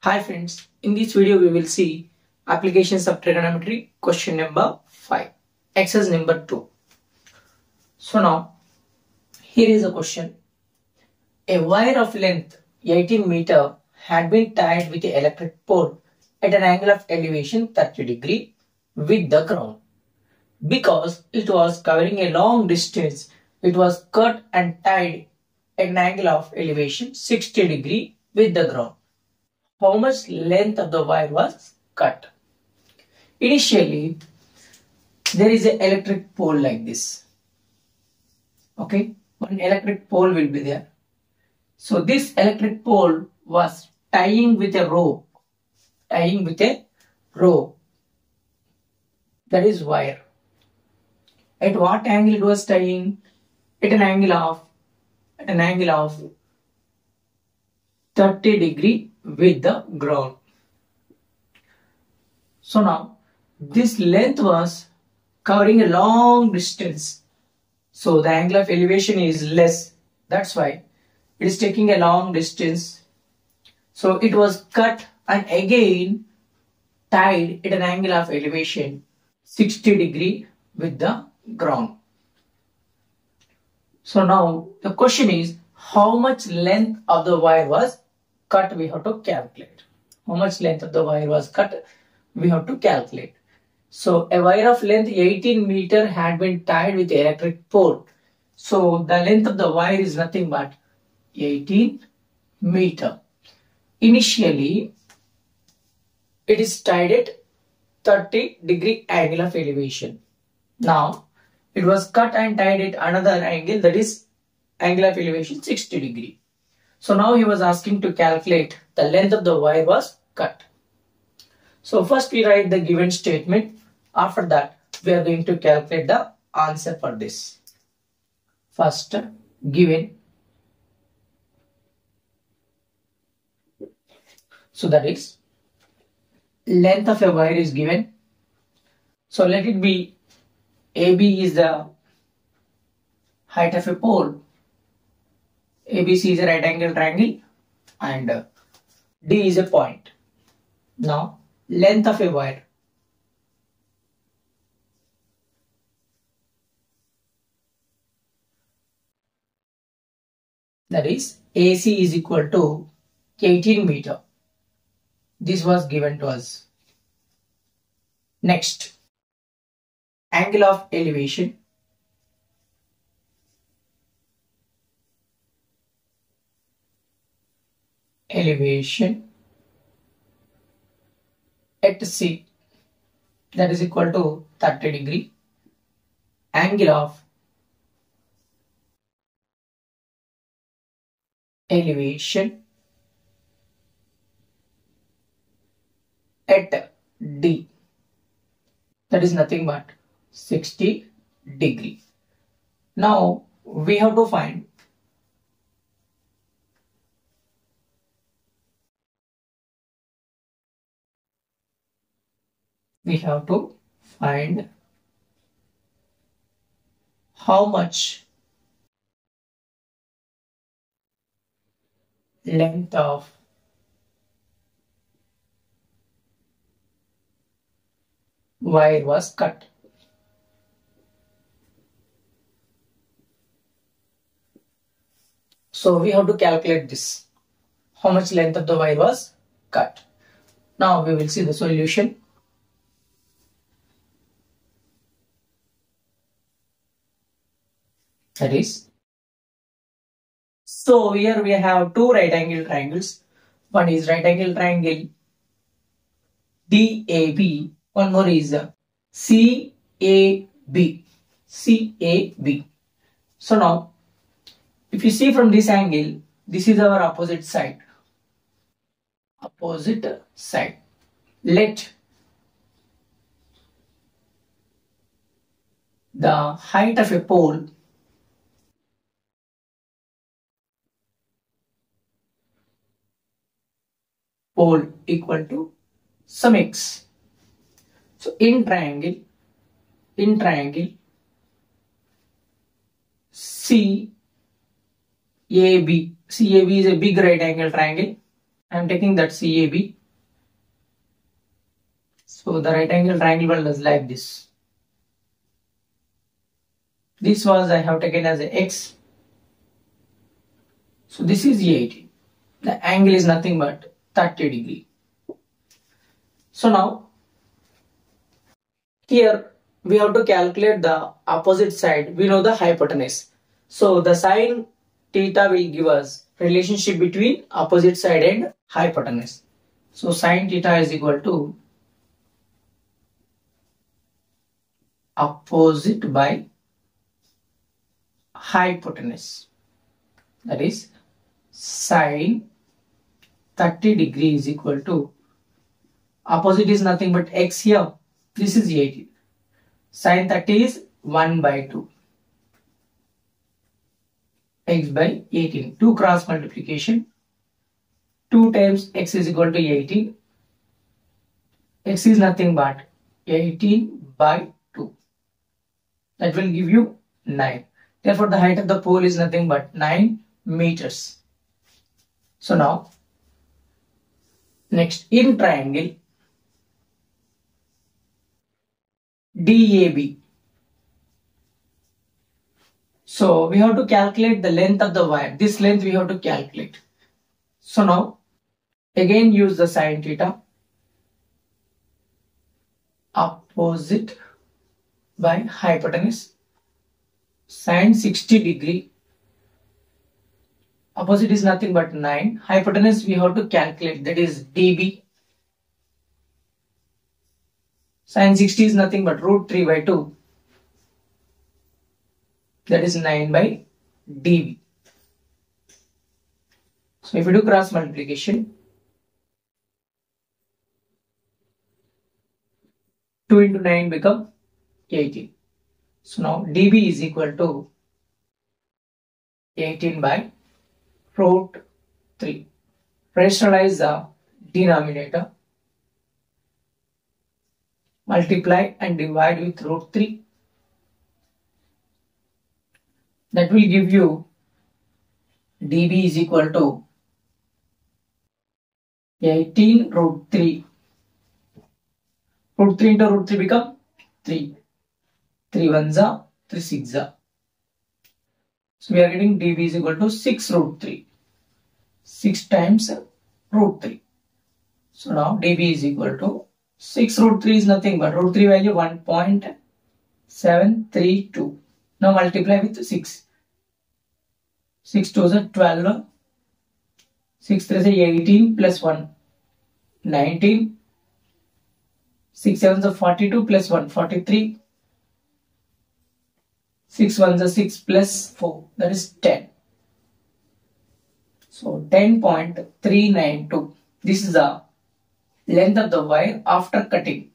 Hi friends, in this video we will see applications of trigonometry question number 5, exercise number 2. So now here is a question. A wire of length 18 meter had been tied with an electric pole at an angle of elevation 30 degree with the ground. Because it was covering a long distance, it was cut and tied at an angle of elevation 60 degree with the ground. How much length of the wire was cut? Initially, there is an electric pole like this. Okay, one electric pole will be there. So this electric pole was tying with a rope. That is wire. At what angle it was tying? At an angle of 30 degree with the ground. So now this length was covering a long distance. So the angle of elevation is less. That's why it is taking a long distance. So it was cut and again tied at an angle of elevation 60 degree with the ground. So now the question is, how much length of the wire was cut? We have to calculate. How much length of the wire was cut? We have to calculate. So a wire of length 18 meter had been tied with electric pole. So the length of the wire is nothing but 18 meter. Initially, it is tied at 30 degree angle of elevation. Now, it was cut and tied at another angle, that is angle of elevation 60 degree. So now he was asking to calculate the length of the wire was cut. So first we write the given statement. After that we are going to calculate the answer for this. First, given. So that is length of a wire is given. So let it be AB is the height of a pole. ABC is a right angle triangle and D is a point. Now length of a wire. That is AC is equal to 18 meter. This was given to us. Next, angle of elevation. Elevation at C, that is equal to 30 degree. Angle of elevation at D, that is nothing but 60 degree. Now we have to find how much length of wire was cut. So we have to calculate this. How much length of the wire was cut. Now we will see the solution. That is, so here we have two right angle triangles. One is right angle triangle DAB. One more is CAB. So now, if you see from this angle, this is our opposite side. Let the height of a pole equal to some x. So in triangle CAB is a big right angle triangle. I am taking that CAB. So the right angle triangle is like this. This was I have taken as a X. So this is E18. The angle is nothing but 30 degree. So now here we have to calculate the opposite side. We know the hypotenuse. So the sine theta will give us relationship between opposite side and hypotenuse. So sine theta is equal to opposite by hypotenuse. That is sine 30 degree is equal to opposite is nothing but x here. This is 18. Sine 30 is 1 by 2. X by 18. 2 cross multiplication. 2 times x is equal to 18. X is nothing but 18 by 2. That will give you 9. Therefore, the height of the pole is nothing but 9 meters. So now, next in triangle DAB. So we have to calculate the length of the wire. This length we have to calculate. So now, again use the sine theta. Opposite by hypotenuse. Sine 60 degree. Opposite is nothing but 9. Hypotenuse we have to calculate, that is dB. Sine 60 is nothing but root 3 by 2. That is 9 by dB. So if we do cross multiplication, 2 into 9 become 18. So now dB is equal to 18 by root 3. Rationalize the denominator. Multiply and divide with root 3. That will give you dB is equal to 18 root 3. Root 3 into root 3 become 3. 3 ones are 3 6 are. So we are getting dB is equal to 6 root 3. 6 times root 3. So now dB is equal to 6 root 3 is nothing but root 3 value 1.732. Now multiply with 6. 6 2s are 12. 6 3s are 18 plus 1. 19. 6 7s are 42 plus 1. 43. 6 1s are 6 plus 4. That is 10. So 10.392. This is the length of the wire after cutting.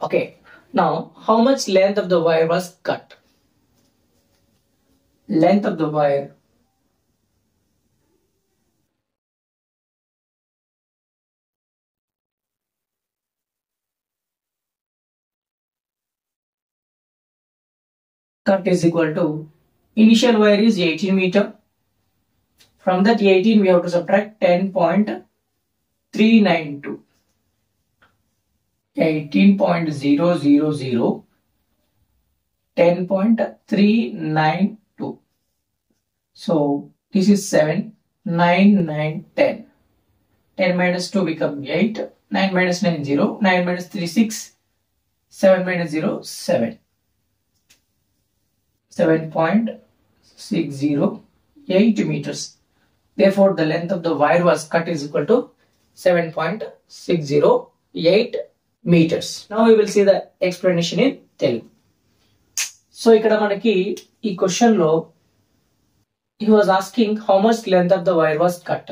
Okay. Now, how much length of the wire was cut? Length of the wire cut is equal to, initial wire is 18 meter. From that 18 we have to subtract 10.392. 18.000 10.392. So this is 7, 9, 9, 10. 10 minus 2 become 8. 9 minus 9 0. 9 minus 3 6. 7 minus 0 7. 7.608 meters. Therefore, the length of the wire was cut is equal to 7.608 meters. Now we will see the explanation in Telugu. So ikkada manaki ee question lo he was asking how much length of the wire was cut.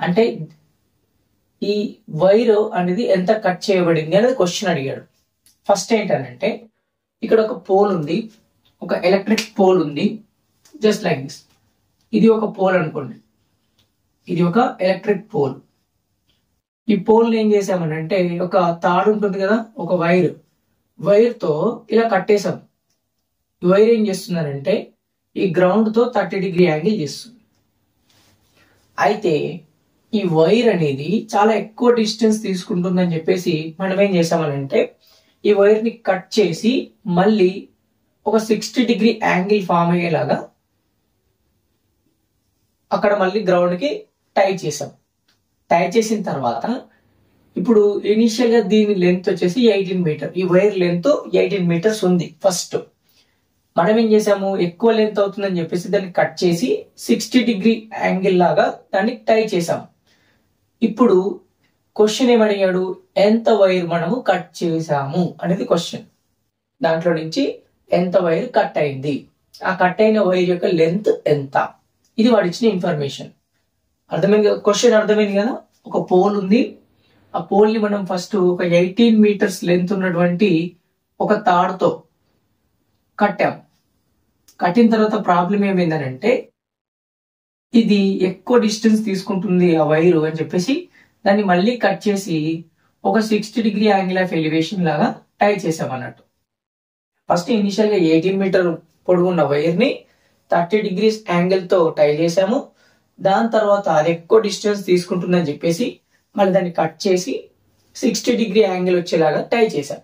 అంటే ఈ wire అనేది ఎంత cut చేయబడింది అనేది question అడిగాడు. First ఏంటంటే ఇక్కడ ఒక పోల్ ఉంది, ఒక ఎలక్ట్రిక్ పోల్ ఉంది, జస్ట్ లైక్ దిస్. ఇది ఒక పోల్ అనుకోండి, ఇది ఒక ఎలక్ట్రిక్ పోల్. ఈ పోల్ ఏం చేసామనంటే ఒక తాడు ఉంటుంది కదా, ఒక వైర్ తో ఇలా కట్టేసాం. ఈ వైర్ ఏం చేస్తుందనంటే ఈ గ్రౌండ్ తో 30 డిగ్రీ యాంగిల్ చేస్తుంది. అయితే ఈ వైర్ అనేది చాలా ఎక్కువ డిస్టెన్స్ తీసుకుంటుందని చెప్పేసి మనం ఏం చేసామనంటే ఈ వైర్ ని కట్ చేసి మళ్ళీ ఒక 60 డిగ్రీ యాంగిల్ ఫామ్ అయ్యేలాగా అక్కడ మళ్ళీ గ్రౌండ్ కి టై చేసాం. టై చేసిన తర్వాత ఇప్పుడు ఇనిషియల్ గా దీని లెంత్ వచ్చేసి 18 మీటర్. ఈ వైర్ లెంత్ 18 మీటర్స్ ఉంది. ఫస్ట్ మనం ఏం చేసాము, ఎక్కువ లెంత్ అవుతుందని చెప్పేసి దాన్ని కట్ చేసి 60 డిగ్రీ యాంగిల్ లాగా దాన్ని టై చేసాం. ఇప్పుడు క్వశ్చన్ ఏమడిగాడు, ఎంత వైర్ మనము కట్ చేసాము అనేది క్వశ్చన్. దాంట్లో నుంచి ఎంత వైర్ కట్ అయింది, ఆ కట్ అయిన వైర్ యొక్క లెంత్ ఎంత, ఇది వాడు ఇచ్చిన ఇన్ఫర్మేషన్. అర్థమైంది కదా, క్వశ్చన్ అర్థమైంది కదా. ఒక పోల్ ఉంది, ఆ పోల్ ని మనం ఫస్ట్ ఒక 18 మీటర్స్ లెంత్ ఉన్నటువంటి ఒక తాడుతో కట్టాం. కట్టిన తర్వాత ప్రాబ్లం ఏమైందనంటే ఇది ఎక్కువ డిస్టెన్స్ తీసుకుంటుంది ఆ వైరు అని చెప్పేసి దాన్ని మళ్ళీ కట్ చేసి ఒక 60 డిగ్రీ యాంగిల్ ఆఫ్ ఎలివేషన్ లాగా టై చేసాం అన్నట్టు. ఫస్ట్ ఇనిషియల్ గా 18 మీటర్ పొడుగున్న వైర్ ని 30 డిగ్రీస్ యాంగిల్ తో టై చేసాము. దాని తర్వాత అది ఎక్కువ డిస్టెన్స్ తీసుకుంటుందని చెప్పేసి మళ్ళీ దాన్ని కట్ చేసి 60 డిగ్రీ యాంగిల్ వచ్చేలాగా టై చేసాం.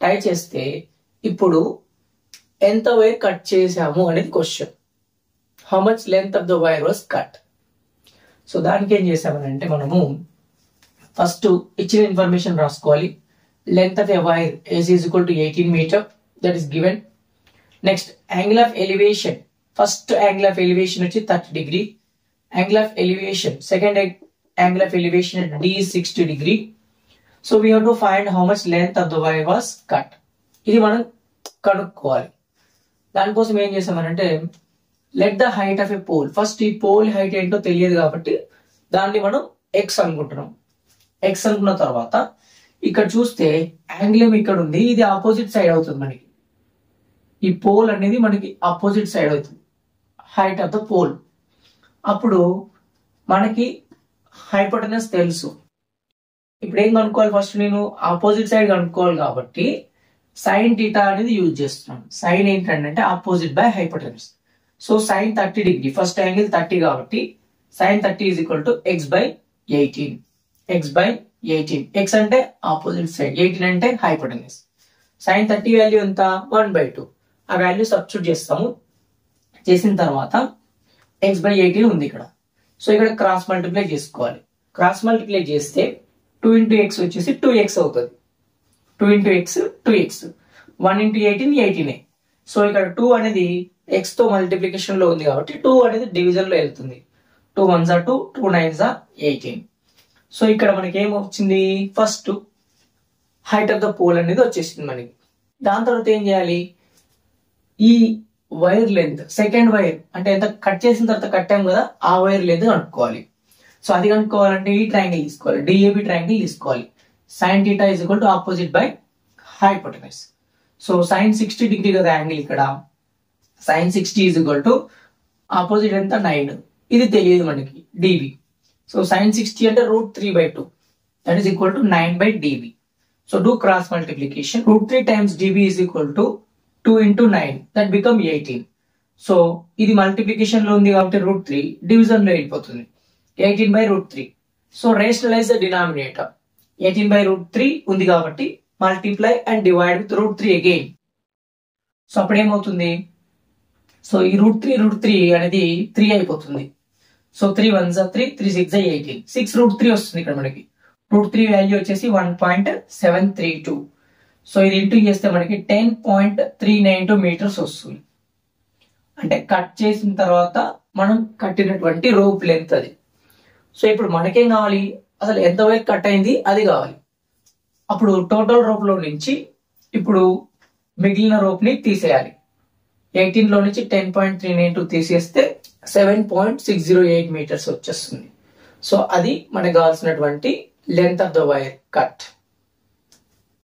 టై చేస్తే ఇప్పుడు ఎంత వైర్ కట్ చేసాము అనేది question. How much length of the wire was cut. So దానికి ఏం చేసామనంటే మనము ఫస్ట్ ఇచ్చిన ఇన్ఫర్మేషన్ రాసుకోవాలి. Length of a wire is equal to 18 meter, that is given. Next angle of elevation, first angle of elevation వచ్చి 30 degree. Angle of elevation, second angle of elevation D is 60 degree. So we have to find how much length of the wire was cut. ఇది మనం కనుక్కోవాలి. దానికోసం ఏం చేసామనంటే let the height of a pole, first ఈ pole height ఏంటో తెలియదు కాబట్టి దాన్ని మనం ఎక్స్ అనుకుంటున్నాం. ఎక్స్ అనుకున్న తర్వాత ఇక్కడ చూస్తే యాంగిల్ ఇక్కడ ఉంది, ఇది ఆపోజిట్ సైడ్ అవుతుంది మనకి. ఈ పోల్ అనేది మనకి ఆపోజిట్ సైడ్ అవుతుంది, హైట్ ఆఫ్ ద పోల్. అప్పుడు మనకి హైపోటెనస్ తెలుసు. ఇప్పుడు ఏం కనుక్కోవాలి, ఫస్ట్ నేను ఆపోజిట్ సైడ్ కనుక్కోవాలి కాబట్టి సైన్ థీటా అనేది యూజ్ చేస్తున్నాను. సైన్ ఏంటంటే opposite by hypotenuse. So sine 30 degree, first angle 30 కాబట్టి sine 30 is equal to x by 18. X by 18, x అంటే ఆపోజిట్ సైడ్, 18 అంటే హైపోటెనస్. సైన్ 30 వాల్యూ ఎంత, 1/2. ఆ వాల్యూ సబ్స్టిట్యూట్ చేస్తాము. చేసిన తర్వాత ఎక్స్ బై 18 ఉంది ఇక్కడ. సో ఇక్కడ క్రాస్ మల్టిప్లై చేసుకోవాలి. క్రాస్ మల్టిప్లై చేస్తే 2 into x వచ్చేసి 2x అవుతుంది. 2 into x 2x, 1 into 18 18. So ఇక్కడ 2 అనేది x తో మల్టిప్లికేషన్ లో ఉంది కాబట్టి 2 అనేది డివిజన్ లో వెళ్తుంది. 2 1s are 2, 2 9s are 18. So ఇక్కడ మనకి ఏం వచ్చింది, first height of the pole అనేది వచ్చేసింది మనకి. దాని తర్వాత ఏం చేయాలి, ఈ వైర్ లెంత్, సెకండ్ వైర్ అంటే ఎంత కట్ చేసిన తర్వాత కట్టాం కదా, ఆ వైర్ లెంత్ కనుక్కోవాలి. సో అది కనుక్కోవాలంటే ఈ ట్రయాంగిల్ తీసుకోవాలి, డిఏబి ట్రయాంగిల్ తీసుకోవాలి. Sine theta is equal to opposite by hypotenuse. So sine 60 degree కదా యాంగిల్ ఇక్కడ, sine 60 is equal to opposite ఎంత 9, ఇది తెలియదు మనకి డిబి. సో సైన్ 60 అంటే √3/2, that is equal to 9/db. So do cross multiplication. √3 times db is equal to 2 into 9, that become 18. So ఇది multiplication లో ఉంది కాబట్టి √3 డివిజన్ లో వెళ్ళిపోతుంది, 18/√3. So rationalise the denominator. 18/√3 ఉంది కాబట్టి multiply and divide with √3 again. So అప్పుడు ఏమవుతుంది, సో ఈ √3 అనేది 3 అయిపోతుంది. So 3 1s are 3, 3 6s are 18, 6√3 వస్తుంది ఇక్కడ మనకి. √3 వాల్యూ వచ్చేసి 1.732. సో ఇది ఇంటూ చేస్తే మనకి 10.392 మీటర్స్ వస్తుంది. అంటే కట్ చేసిన తర్వాత మనం కట్టినటువంటి రోప్ లెంత్ అది. సో ఇప్పుడు మనకేం కావాలి, అసలు ఎంత వైర్ కట్ అయింది అది కావాలి. అప్పుడు టోటల్ రోప్ లో నుంచి ఇప్పుడు మిగిలిన రోప్ ని తీసేయాలి. 18 లో నుంచి 10.392 తీసేస్తే 7.608 మీటర్స్ వచ్చేస్తుంది. సో అది మనకు కావాల్సినటువంటి length of the wire cut.